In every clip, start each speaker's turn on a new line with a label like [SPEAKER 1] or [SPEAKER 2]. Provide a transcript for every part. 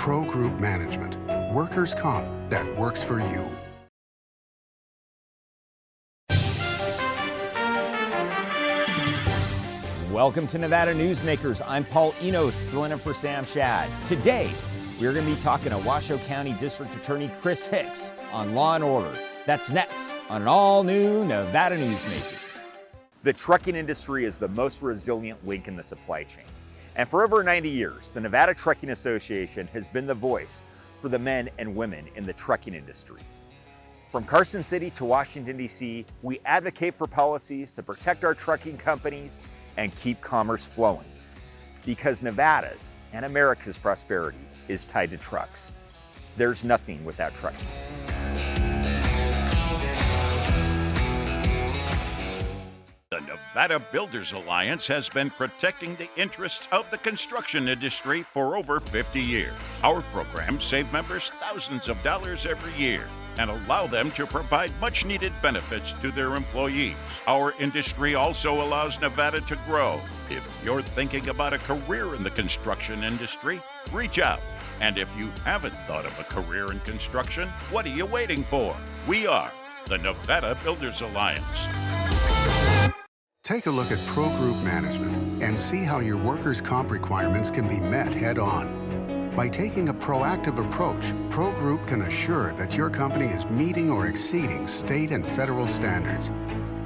[SPEAKER 1] Pro Group Management, workers' comp that works for you.
[SPEAKER 2] Welcome to Nevada Newsmakers. I'm Paul Enos, filling in for Sam Shad. Today, we're going to be talking to Washoe County District Attorney Chris Hicks on law and order. That's next on an all-new Nevada Newsmakers. The trucking industry is the most resilient link in the supply chain. And for over 90 years, the Nevada Trucking Association has been the voice for the men and women in the trucking industry. From Carson City to Washington, D.C., we advocate for policies to protect our trucking companies and keep commerce flowing. Because Nevada's and America's prosperity is tied to trucks. There's nothing without trucking.
[SPEAKER 3] The Nevada Builders Alliance has been protecting the interests of the construction industry for over 50 years. Our programs save members thousands of dollars every year and allow them to provide much-needed benefits to their employees. Our industry also allows Nevada to grow. If you're thinking about a career in the construction industry, reach out. And if you haven't thought of a career in construction, what are you waiting for? We are the Nevada Builders Alliance.
[SPEAKER 1] Take a look at Pro Group Management and see how your workers' comp requirements can be met head-on. By taking a proactive approach, Pro Group can assure that your company is meeting or exceeding state and federal standards.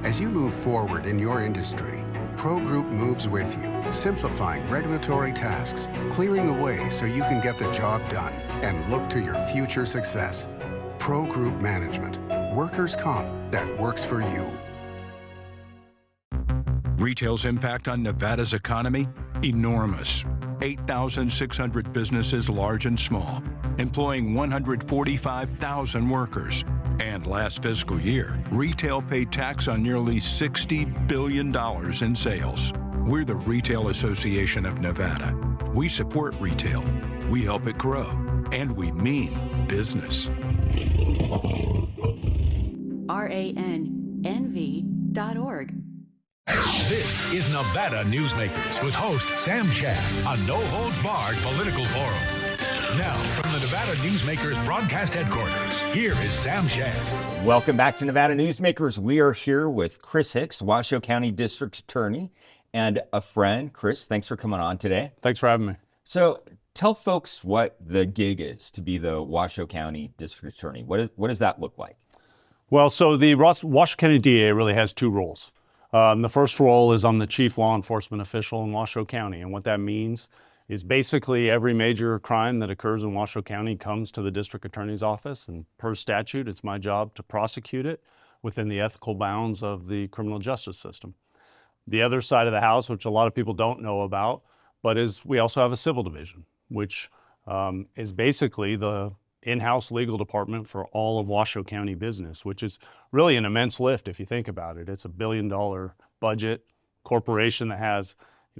[SPEAKER 1] As you move forward in your industry, Pro Group moves with you, simplifying regulatory tasks, clearing the way so you can get the job done and look to your future success. Pro Group Management, workers' comp that works for you.
[SPEAKER 4] Retail's impact on Nevada's economy? Enormous. 8,600 businesses, large and small, employing 145,000 workers. And last fiscal year, retail paid tax on nearly $60 billion in sales. We're the Retail Association of Nevada. We support retail, we help it grow, and we mean business.
[SPEAKER 5] RANNV.org.
[SPEAKER 6] This is Nevada Newsmakers with host Sam Shad on No Holds Barred Political Forum. Now, from the Nevada Newsmakers broadcast headquarters, here is Sam Shad.
[SPEAKER 2] Welcome back to Nevada Newsmakers. We are here with Chris Hicks, Washoe County District Attorney, and a friend. Chris, thanks for coming on today.
[SPEAKER 7] Thanks for having me.
[SPEAKER 2] So tell folks what the gig is to be the Washoe County District Attorney. What does that look like?
[SPEAKER 7] Well, so the Washoe County DA really has two roles. The first role is I'm the chief law enforcement official in Washoe County, and what that means is basically every major crime that occurs in Washoe County comes to the district attorney's office, and per statute, it's my job to prosecute it within the ethical bounds of the criminal justice system. The other side of the house, which a lot of people don't know about, but is we also have a civil division, which is basically the in-house legal department for all of Washoe County business, which is really an immense lift if you think about it. It's $1 billion budget corporation that has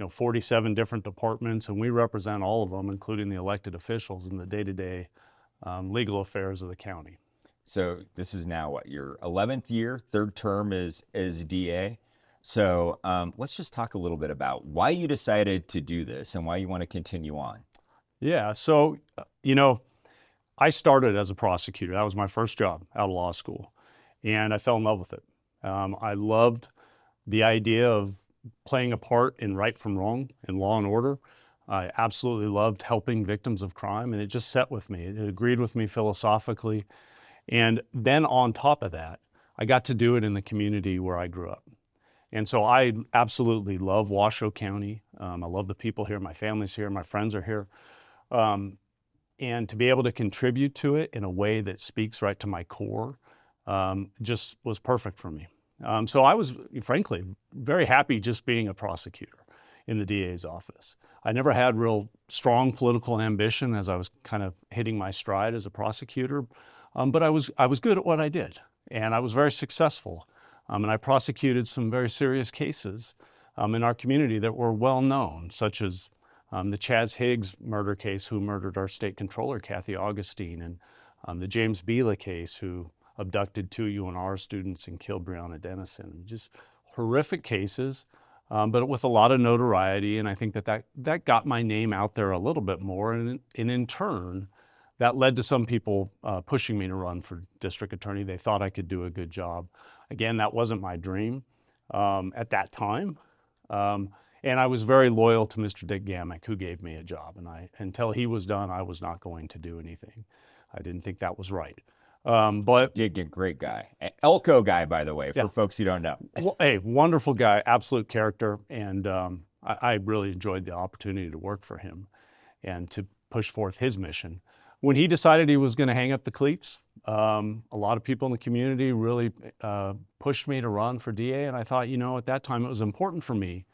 [SPEAKER 7] 47 different departments, and we represent all of them, including the elected officials in the day-to-day legal affairs of the county.
[SPEAKER 2] So this is now what, your 11th year, third term as DA. So let's just talk a little bit about why you decided to do this and why you want to continue on.
[SPEAKER 7] Yeah, so I started as a prosecutor. That was my first job out of law school, and I fell in love with it. I loved the idea of playing a part in right from wrong and law and order. I absolutely loved helping victims of crime, and it just set with me. It agreed with me philosophically. And then on top of that, I got to do it in the community where I grew up. And so I absolutely love Washoe County. I love the people here. My family's here. My friends are here. And to be able to contribute to it in a way that speaks right to my core just was perfect for me. So I was, frankly, very happy just being a prosecutor in the DA's office. I never had real strong political ambition as I was kind of hitting my stride as a prosecutor, but I was good at what I did, and I was very successful. And I prosecuted some very serious cases in our community that were well known, such as the Chaz Higgs murder case, who murdered our state controller, Kathy Augustine, and the James Bila case, who abducted two UNR students and killed Breonna Dennison. Just horrific cases but with a lot of notoriety. And I think that got my name out there a little bit more. And in turn, that led to some people pushing me to run for district attorney. They thought I could do a good job. Again, that wasn't my dream at that time. And I was very loyal to Mr. Dick Gamick, who gave me a job. And until he was done, I was not going to do anything. I didn't think that was right. But
[SPEAKER 2] Dick, a great guy. Elko guy, by the way, for folks who don't know.
[SPEAKER 7] Well, hey, wonderful guy, absolute character. And I really enjoyed the opportunity to work for him and to push forth his mission. When he decided he was going to hang up the cleats, a lot of people in the community really pushed me to run for DA. And I thought, at that time, it was important for me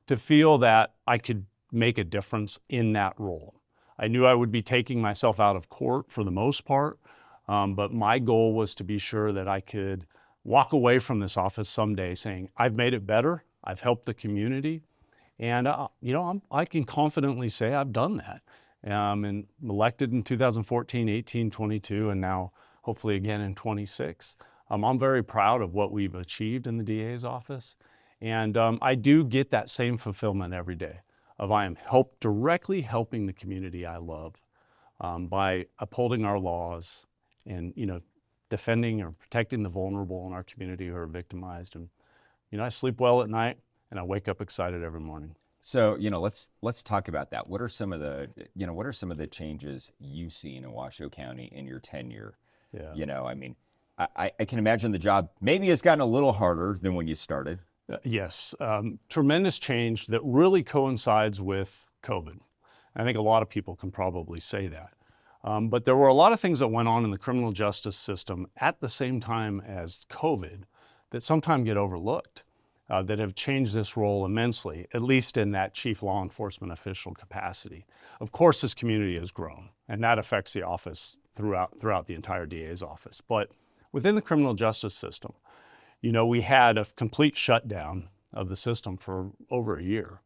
[SPEAKER 7] to feel that I could make a difference in that role. I knew I would be taking myself out of court for the most part, but my goal was to be sure that I could walk away from this office someday saying, I've made it better, I've helped the community, and I can confidently say I've done that. And elected in 2014, 18, 22, and now hopefully again in 26. I'm very proud of what we've achieved in the DA's office. And I do get that same fulfillment every day of I am directly helping the community I love by upholding our laws and, defending or protecting the vulnerable in our community who are victimized. And, I sleep well at night and I wake up excited every morning.
[SPEAKER 2] So, let's talk about that. What are some of the changes you've seen in Washoe County in your tenure? Yeah. I can imagine the job maybe has gotten a little harder than when you started.
[SPEAKER 7] Yes, tremendous change that really coincides with COVID. I think a lot of people can probably say that. But there were a lot of things that went on in the criminal justice system at the same time as COVID that sometimes get overlooked, that have changed this role immensely, at least in that chief law enforcement official capacity. Of course, this community has grown, and that affects the office throughout the entire DA's office. But within the criminal justice system, we had a complete shutdown of the system for over a year.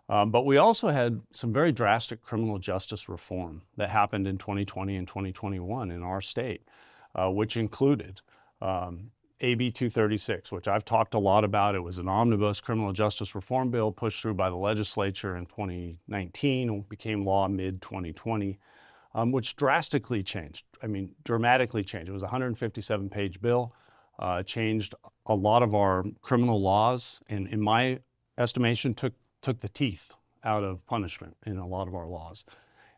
[SPEAKER 7] But we also had some very drastic criminal justice reform that happened in 2020 and 2021 in our state, which included AB 236, which I've talked a lot about. It was an omnibus criminal justice reform bill pushed through by the legislature in 2019, became law mid-2020, which dramatically changed. It was a 157-page bill. Changed a lot of our criminal laws, and in my estimation, took the teeth out of punishment in a lot of our laws.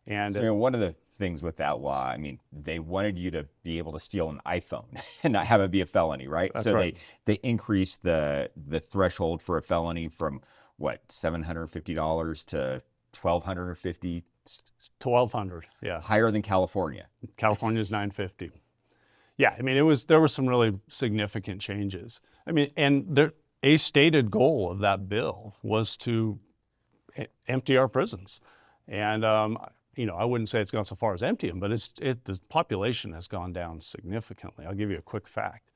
[SPEAKER 7] And
[SPEAKER 2] so, one of the things with that law, they wanted you to be able to steal an iPhone and not have it be a felony, right?
[SPEAKER 7] That's
[SPEAKER 2] so
[SPEAKER 7] right.
[SPEAKER 2] They increased the threshold for a felony from $750 to $1,250.
[SPEAKER 7] $1,200, yeah.
[SPEAKER 2] Higher than California.
[SPEAKER 7] California's $950. Yeah, there were some really significant changes. And a stated goal of that bill was to empty our prisons. And, I wouldn't say it's gone so far as empty them, but the population has gone down significantly. I'll give you a quick fact.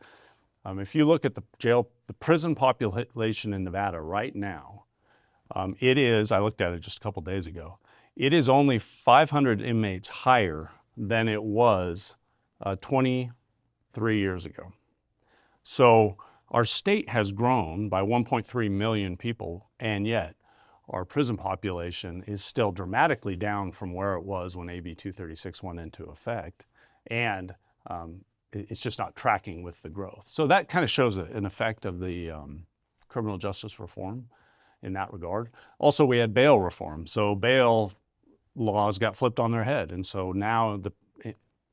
[SPEAKER 7] If you look at the prison population in Nevada right now, I looked at it just a couple days ago, it is only 500 inmates higher than it was 23 years ago. So our state has grown by 1.3 million people, and yet our prison population is still dramatically down from where it was when AB 236 went into effect, and it's just not tracking with the growth. So that kind of shows an effect of the criminal justice reform in that regard. Also, we had bail reform. So bail laws got flipped on their head, and so now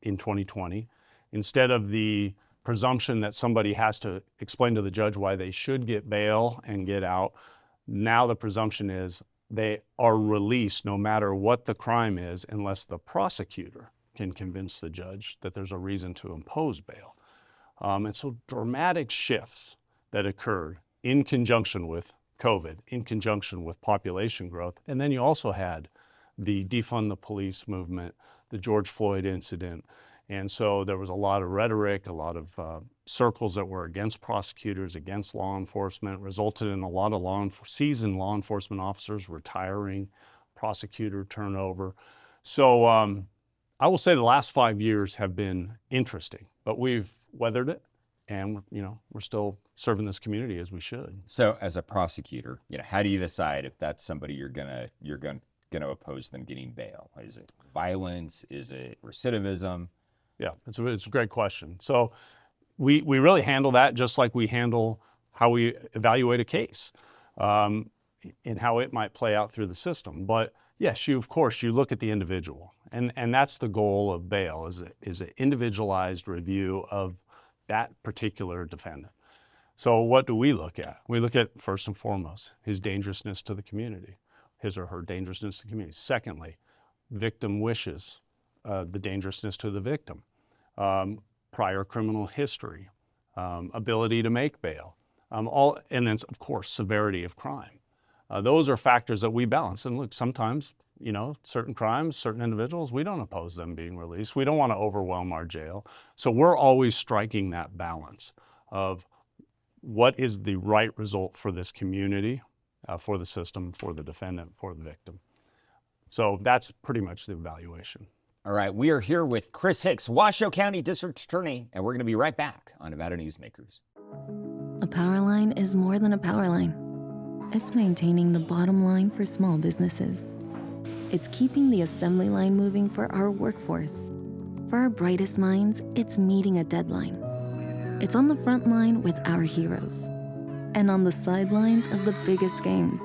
[SPEAKER 7] in 2020, instead of the presumption that somebody has to explain to the judge why they should get bail and get out, now the presumption is they are released no matter what the crime is, unless the prosecutor can convince the judge that there's a reason to impose bail. And so dramatic shifts that occurred in conjunction with COVID, in conjunction with population growth. And then you also had the defund the police movement, the George Floyd incident. And so there was a lot of rhetoric, a lot of circles that were against prosecutors, against law enforcement, resulted in a lot of seasoned law enforcement officers retiring, prosecutor turnover. So I will say the last 5 years have been interesting, but we've weathered it, and we're still serving this community as we should.
[SPEAKER 2] So, as a prosecutor, how do you decide if that's somebody you're gonna oppose them getting bail? Is it violence? Is it recidivism?
[SPEAKER 7] Yeah, it's a great question. So, we really handle that just like we handle how we evaluate a case, and how it might play out through the system. But yes, of course you look at the individual, and that's the goal of bail is an individualized review of that particular defendant. So what do we look at? We look at, first and foremost, his dangerousness to the community, his or her dangerousness to the community. Secondly, victim wishes, the dangerousness to the victim, prior criminal history, ability to make bail, and then of course severity of crime. Those are factors that we balance. And look, sometimes, certain crimes, certain individuals, we don't oppose them being released. We don't want to overwhelm our jail. So we're always striking that balance of what is the right result for this community, for the system, for the defendant, for the victim. So that's pretty much the evaluation.
[SPEAKER 2] All right, we are here with Chris Hicks, Washoe County District Attorney, and we're going to be right back on Nevada Newsmakers.
[SPEAKER 5] A power line is more than a power line. It's maintaining the bottom line for small businesses. It's keeping the assembly line moving for our workforce. For our brightest minds, it's meeting a deadline. It's on the front line with our heroes. And on the sidelines of the biggest games.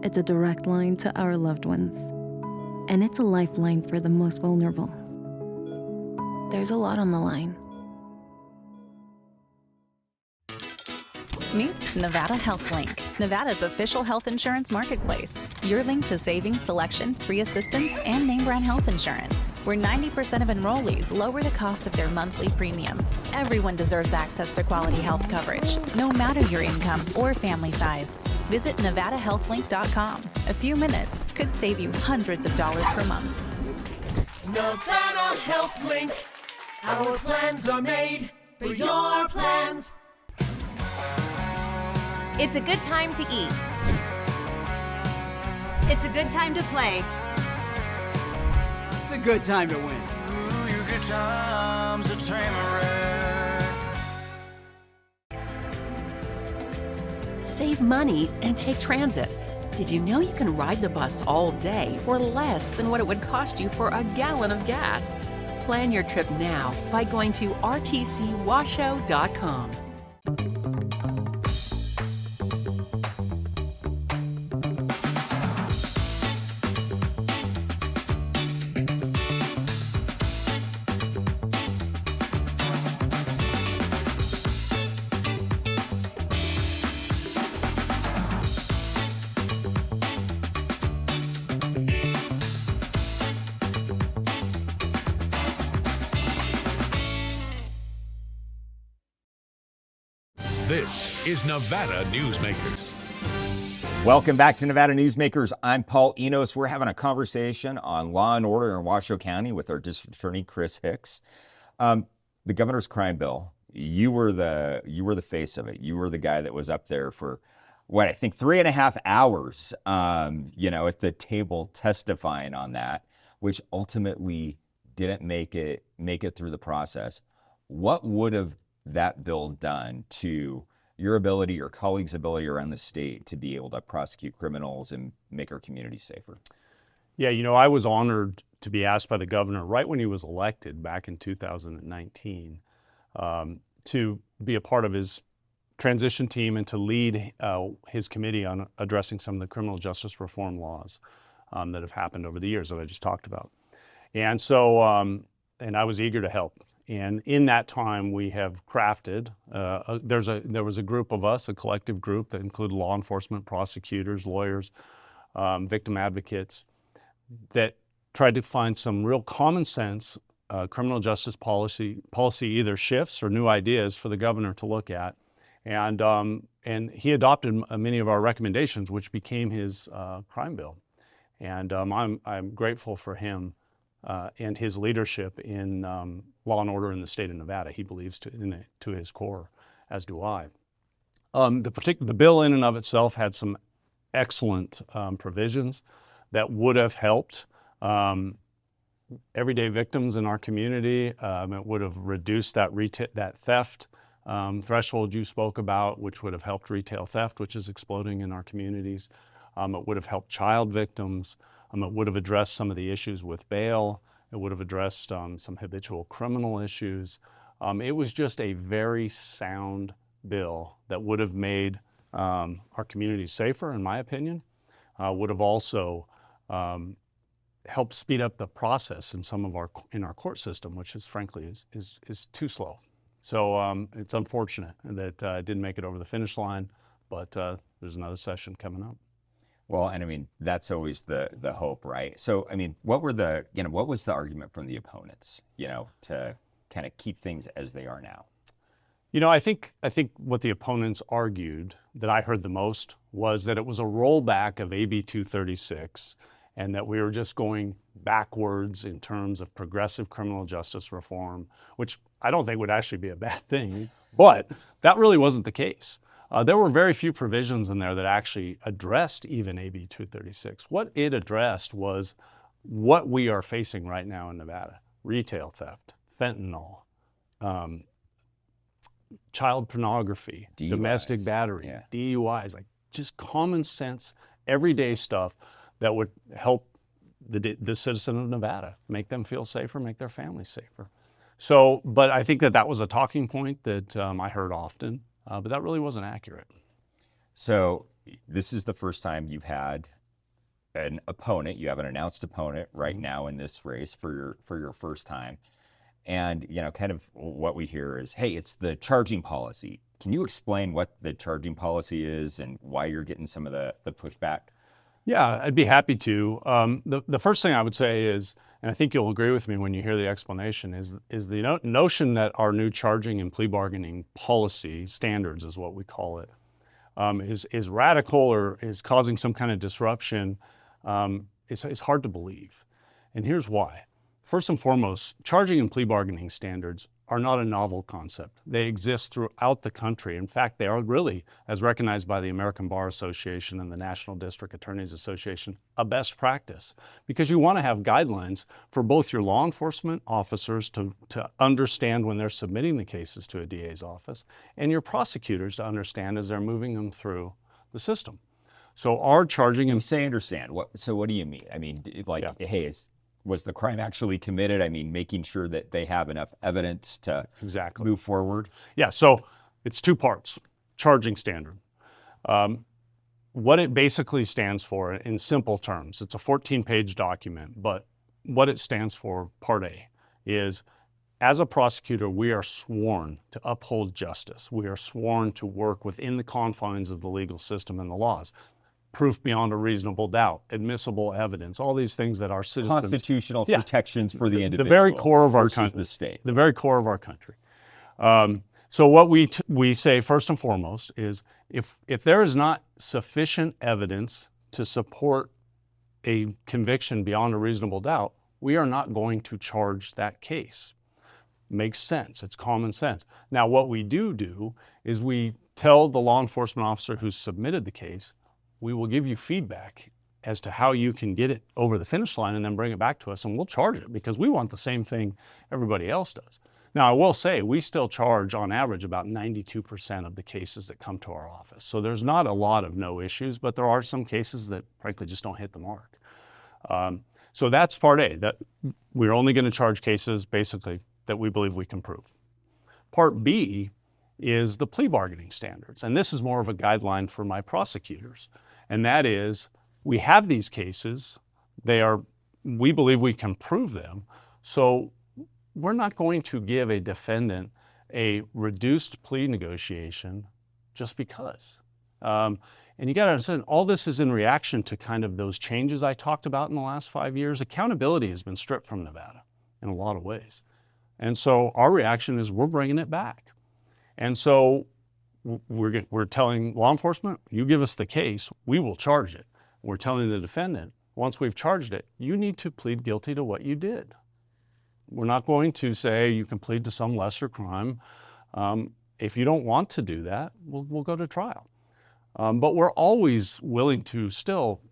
[SPEAKER 5] It's a direct line to our loved ones. And it's a lifeline for the most vulnerable. There's a lot on the line.
[SPEAKER 8] Meet Nevada Health Link, Nevada's official health insurance marketplace. Your link to savings, selection, free assistance, and name brand health insurance, where 90% of enrollees lower the cost of their monthly premium. Everyone deserves access to quality health coverage, no matter your income or family size. Visit NevadaHealthLink.com. A few minutes could save you hundreds of dollars per month.
[SPEAKER 9] Nevada Health Link. Our plans are made for your plans.
[SPEAKER 10] It's a good time to eat. It's a good time to play.
[SPEAKER 11] It's a good time to win.
[SPEAKER 9] Ooh, your good times, a tamarack.
[SPEAKER 12] Save money and take transit. Did you know you can ride the bus all day for less than what it would cost you for a gallon of gas? Plan your trip now by going to rtcwashoe.com.
[SPEAKER 6] This is Nevada Newsmakers.
[SPEAKER 2] Welcome back to Nevada Newsmakers. I'm Paul Enos. We're having a conversation on law and order in Washoe County with our district attorney, Chris Hicks. The governor's crime bill, you were the face of it. You were the guy that was up there for, I think 3.5 hours, at the table testifying on that, which ultimately didn't make it through the process. What would have that bill done to your ability, your colleagues' ability around the state to be able to prosecute criminals and make our community safer?
[SPEAKER 7] Yeah, I was honored to be asked by the governor right when he was elected back in 2019 to be a part of his transition team and to lead his committee on addressing some of the criminal justice reform laws that have happened over the years that I just talked about. And so, and I was eager to help. And in that time, we have crafted, there was a group of us, a collective group that included law enforcement, prosecutors, lawyers, victim advocates, that tried to find some real common sense criminal justice policy either shifts or new ideas for the governor to look at. And he adopted many of our recommendations, which became his crime bill. And I'm grateful for him and his leadership in law and order in the state of Nevada. He believes to his core, as do I. The bill in and of itself had some excellent provisions that would have helped everyday victims in our community. It would have reduced that theft threshold you spoke about, which would have helped retail theft, which is exploding in our communities. It would have helped child victims. It would have addressed some of the issues with bail. It would have addressed some habitual criminal issues. It was just a very sound bill that would have made our communities safer, in my opinion. Would have also helped speed up the process in some of our court system, which is frankly is too slow. So it's unfortunate that it didn't make it over the finish line, but there's another session coming up.
[SPEAKER 2] Well, and I mean, that's always the hope, right? So, I mean, what was the argument from the opponents, to kind of keep things as they are now?
[SPEAKER 7] I think what the opponents argued that I heard the most was that it was a rollback of AB 236 and that we were just going backwards in terms of progressive criminal justice reform, which I don't think would actually be a bad thing, but that really wasn't the case. There were very few provisions in there that actually addressed even AB 236. What it addressed was what we are facing right now in Nevada: retail theft, fentanyl, child pornography,
[SPEAKER 2] DUIs.
[SPEAKER 7] Domestic battery, DUIs, like just common sense, everyday stuff that would help the citizen of Nevada, make them feel safer, make their families safer. So, but I think that was a talking point that I heard often. But that really wasn't accurate.
[SPEAKER 2] So this is the first time you've had an opponent. You have an announced opponent right now in this race for your first time. And, kind of what we hear is, hey, it's the charging policy. Can you explain what the charging policy is and why you're getting some of the pushback?
[SPEAKER 7] Yeah, I'd be happy to. The first thing I would say is, and I think you'll agree with me when you hear the explanation, is the notion that our new charging and plea bargaining policy standards is what we call it, is radical or is causing some kind of disruption. It's hard to believe. And here's why. First and foremost, charging and plea bargaining standards are not a novel concept. They exist throughout the country. In fact, they are really, as recognized by the American Bar Association and the National District Attorneys Association, a best practice, because you want to have guidelines for both your law enforcement officers to understand when they're submitting the cases to a DA's office, and your prosecutors to understand as they're moving them through the system. So our charging and...
[SPEAKER 2] You say understand. So what do you mean? I mean, hey, was the crime actually committed? I mean, making sure that they have enough evidence to move forward?
[SPEAKER 7] Yeah, so it's two parts. Charging standard. What it basically stands for in simple terms, it's a 14-page document, but what it stands for, Part A, is as a prosecutor, we are sworn to uphold justice. We are sworn to work within the confines of the legal system and the laws. Proof beyond a reasonable doubt, admissible evidence, all these things that our citizens...
[SPEAKER 2] Constitutional protections for the individual.
[SPEAKER 7] The very core of our country.
[SPEAKER 2] The state.
[SPEAKER 7] The very core of our country. So what we say first and foremost is if there is not sufficient evidence to support a conviction beyond a reasonable doubt, we are not going to charge that case. Makes sense. It's common sense. Now, what we do is we tell the law enforcement officer who submitted the case, we will give you feedback as to how you can get it over the finish line and then bring it back to us, and we'll charge it because we want the same thing everybody else does. Now, I will say we still charge on average about 92% of the cases that come to our office. So there's not a lot of no issues, but there are some cases that frankly just don't hit the mark. So that's part A, that we're only going to charge cases basically that we believe we can prove. Part B is the plea bargaining standards, and this is more of a guideline for my prosecutors. And that is, we have these cases, we believe we can prove them, so we're not going to give a defendant a reduced plea negotiation just because. And you got to understand, all this is in reaction to kind of those changes I talked about in the last 5 years. Accountability has been stripped from Nevada in a lot of ways. And so our reaction is we're bringing it back. And so we're telling law enforcement, you give us the case, we will charge it. We're telling the defendant, once we've charged it, you need to plead guilty to what you did. We're not going to say you can plead to some lesser crime. If you don't want to do that, we'll go to trial. But we're always willing to still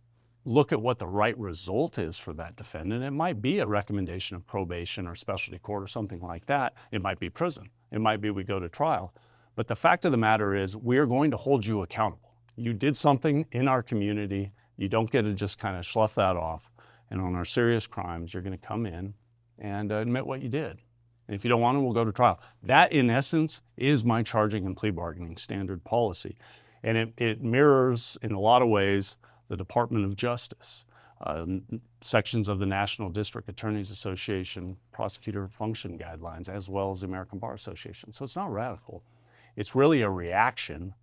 [SPEAKER 7] look at what the right result is for that defendant. It might be a recommendation of probation or specialty court or something like that. It might be prison. It might be we go to trial. But the fact of the matter is, we are going to hold you accountable. You did something in our community. You don't get to just kind of slough that off. And on our serious crimes, you're going to come in and admit what you did. And if you don't want to, we'll go to trial. That, in essence, is my charging and plea bargaining standard policy. And it mirrors, in a lot of ways, the Department of Justice, sections of the National District Attorneys Association prosecutor function guidelines, as well as the American Bar Association. So it's not radical. It's really a reaction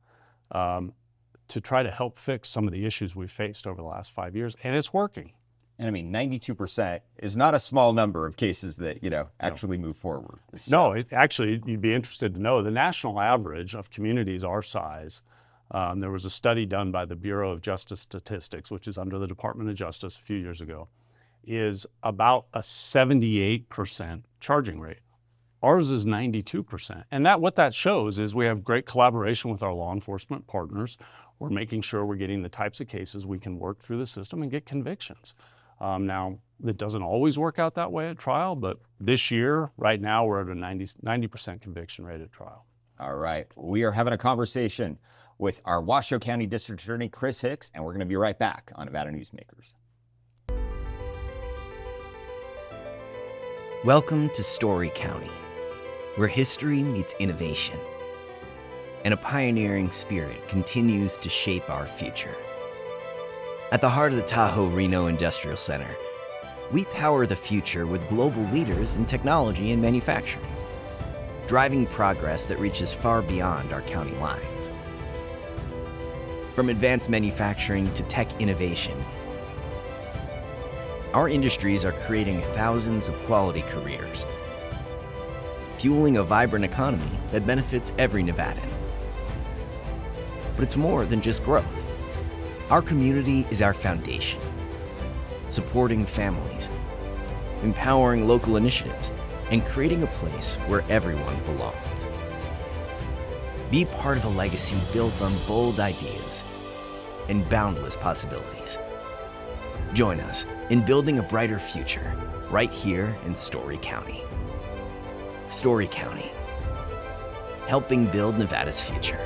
[SPEAKER 7] to try to help fix some of the issues we've faced over the last 5 years, and it's working.
[SPEAKER 2] And I mean, 92% is not a small number of cases that, actually move forward.
[SPEAKER 7] No, actually, you'd be interested to know the national average of communities our size, there was a study done by the Bureau of Justice Statistics, which is under the Department of Justice a few years ago, is about a 78% charging rate. Ours is 92%. And what that shows is we have great collaboration with our law enforcement partners. We're making sure we're getting the types of cases we can work through the system and get convictions. Now, it doesn't always work out that way at trial, but this year, right now, we're at a 90% conviction rate at trial.
[SPEAKER 2] All right. We are having a conversation with our Washoe County District Attorney, Chris Hicks, and we're going to be right back on Nevada Newsmakers.
[SPEAKER 11] Welcome to Story County, where history meets innovation, and a pioneering spirit continues to shape our future. At the heart of the Tahoe Reno Industrial Center, we power the future with global leaders in technology and manufacturing, driving progress that reaches far beyond our county lines. From advanced manufacturing to tech innovation, our industries are creating thousands of quality careers, fueling a vibrant economy that benefits every Nevadan. But it's more than just growth. Our community is our foundation, supporting families, empowering local initiatives, and creating a place where everyone belongs. Be part of a legacy built on bold ideas and boundless possibilities. Join us in building a brighter future right here in Story County. Story County, helping build Nevada's future.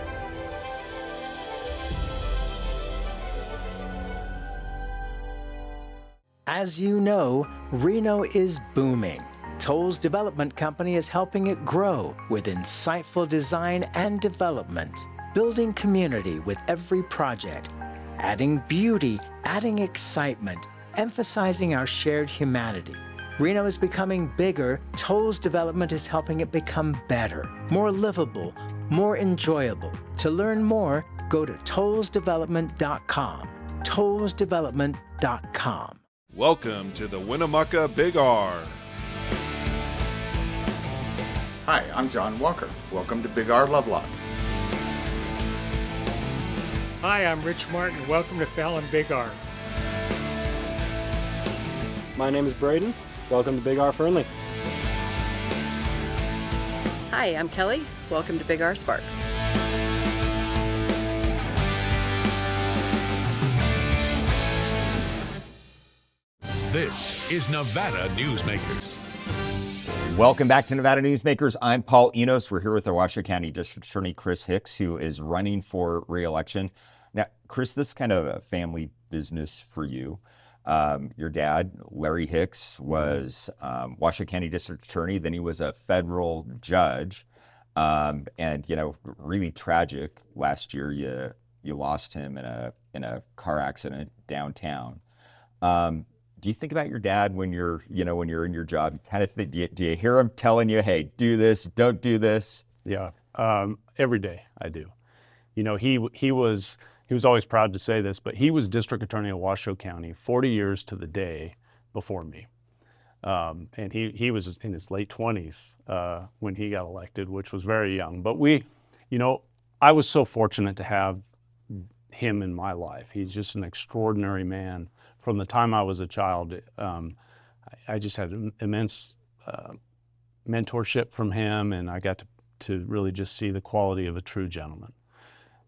[SPEAKER 13] As you know, Reno is booming. Toll's development company is helping it grow with insightful design and development, building community with every project, adding beauty, adding excitement, emphasizing our shared humanity. Reno is becoming bigger. Toll's development is helping it become better, more livable, more enjoyable. To learn more, go to tollsdevelopment.com. tollsdevelopment.com.
[SPEAKER 14] Welcome to the Winnemucca Big R.
[SPEAKER 15] Hi, I'm John Walker. Welcome to Big R Lovelock.
[SPEAKER 16] Hi, I'm Rich Martin. Welcome to Fallon Big R.
[SPEAKER 17] My name is Braden. Welcome to Big R Fernley.
[SPEAKER 18] Hi, I'm Kelly. Welcome to Big R Sparks.
[SPEAKER 6] This is Nevada Newsmakers.
[SPEAKER 2] Welcome back to Nevada Newsmakers. I'm Paul Enos. We're here with our Washoe County District Attorney, Chris Hicks, who is running for re-election. Now, Chris, this is kind of a family business for you. Your dad, Larry Hicks, was Washoe County District Attorney. Then he was a federal judge. And, really tragic. Last year, you lost him in a car accident downtown. Do you think about your dad when you're in your job? You kind of think, do you hear him telling you, hey, do this, don't do this?
[SPEAKER 7] Yeah, every day I do. He was always proud to say this, but he was district attorney of Washoe County 40 years to the day before me. And he was in his late 20s when he got elected, which was very young. But I was so fortunate to have him in my life. He's just an extraordinary man. From the time I was a child, I just had immense mentorship from him, and I got to really just see the quality of a true gentleman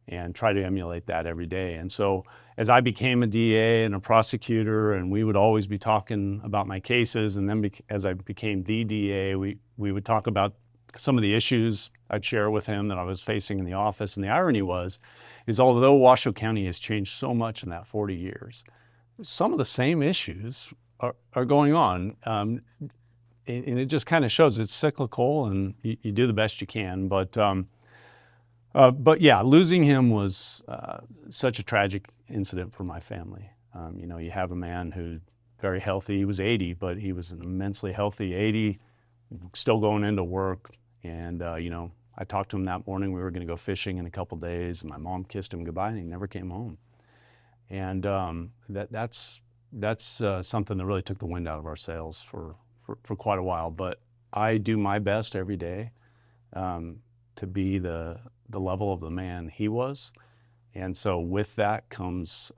[SPEAKER 7] and try to emulate that every day. And so as I became a DA and a prosecutor, and we would always be talking about my cases, and then as I became the DA, we would talk about some of the issues I'd share with him that I was facing in the office. And the irony is although Washoe County has changed so much in that 40 years, some of the same issues are going on. And it just kind of shows it's cyclical, and you do the best you can. But yeah, losing him was such a tragic incident for my family. You know, you have a man who very healthy. He was 80, but he was an immensely healthy 80, still going into work. And you know, I talked to him that morning. We were going to go fishing in a couple days, and my mom kissed him goodbye, and he never came home. And that's something that really took the wind out of our sails for quite a while. But I do my best every day to be the level of the man he was. And so with that comes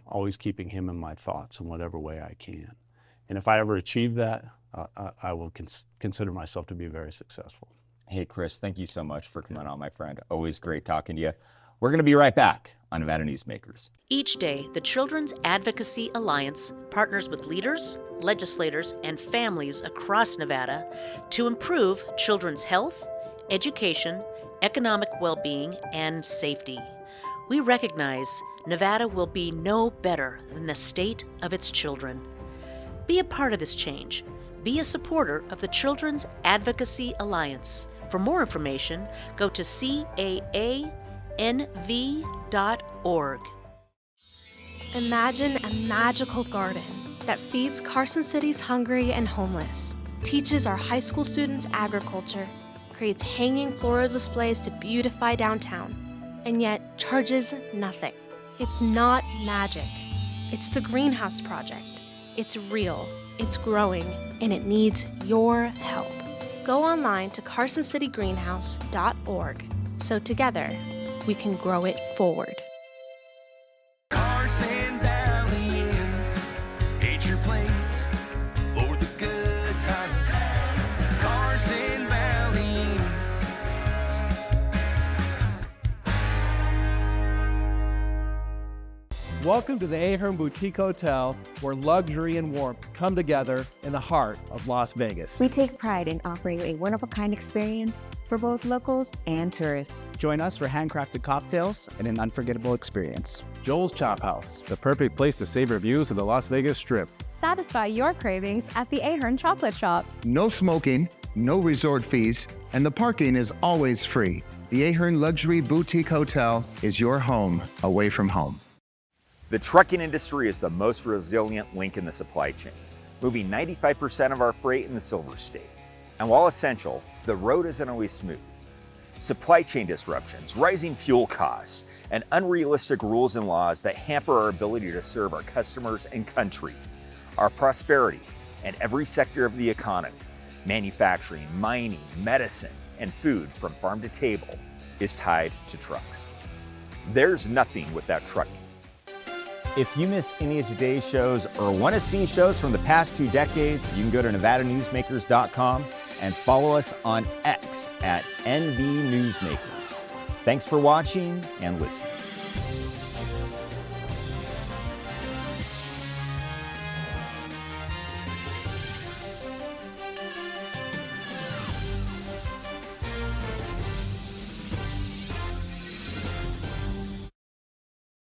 [SPEAKER 7] always keeping him in my thoughts in whatever way I can. And if I ever achieve that, I will consider myself to be very successful.
[SPEAKER 2] Hey, Chris, thank you so much for coming on, my friend. Always great talking to you. We're going to be right back on Nevada Newsmakers.
[SPEAKER 12] Each day, the Children's Advocacy Alliance partners with leaders, legislators, and families across Nevada to improve children's health, education, economic well-being, and safety. We recognize Nevada will be no better than the state of its children. Be a part of this change. Be a supporter of the Children's Advocacy Alliance. For more information, go to caanv.org.
[SPEAKER 19] Imagine a magical garden that feeds Carson City's hungry and homeless, teaches our high school students agriculture, creates hanging floral displays to beautify downtown, and yet charges nothing. It's not magic. It's the Greenhouse Project. It's real, it's growing, and it needs your help. Go online to carsоncitygreenhouse.org so together we can grow it forward.
[SPEAKER 9] Carson Valley Inn, it's your place for the good times. Carson Valley Inn.
[SPEAKER 20] Welcome to the Ahern Boutique Hotel, where luxury and warmth come together in the heart of Las Vegas.
[SPEAKER 21] We take pride in offering a one-of-a-kind experience for both locals and tourists.
[SPEAKER 22] Join us for handcrafted cocktails and an unforgettable experience.
[SPEAKER 20] Joel's Chop House, the perfect place to savor views of the Las Vegas Strip.
[SPEAKER 23] Satisfy your cravings at the Ahern Chocolate Shop.
[SPEAKER 24] No smoking, no resort fees, and the parking is always free. The Ahern Luxury Boutique Hotel is your home away from home.
[SPEAKER 2] The trucking industry is the most resilient link in the supply chain, moving 95% of our freight in the Silver State. And while essential, the road isn't always smooth. Supply chain disruptions, rising fuel costs, and unrealistic rules and laws that hamper our ability to serve our customers and country. Our prosperity and every sector of the economy, manufacturing, mining, medicine, and food from farm to table, is tied to trucks. There's nothing without trucking. If you miss any of today's shows or want to see shows from the past 2 decades, you can go to NevadaNewsmakers.com and follow us on X at NV Newsmakers. Thanks for watching and listening.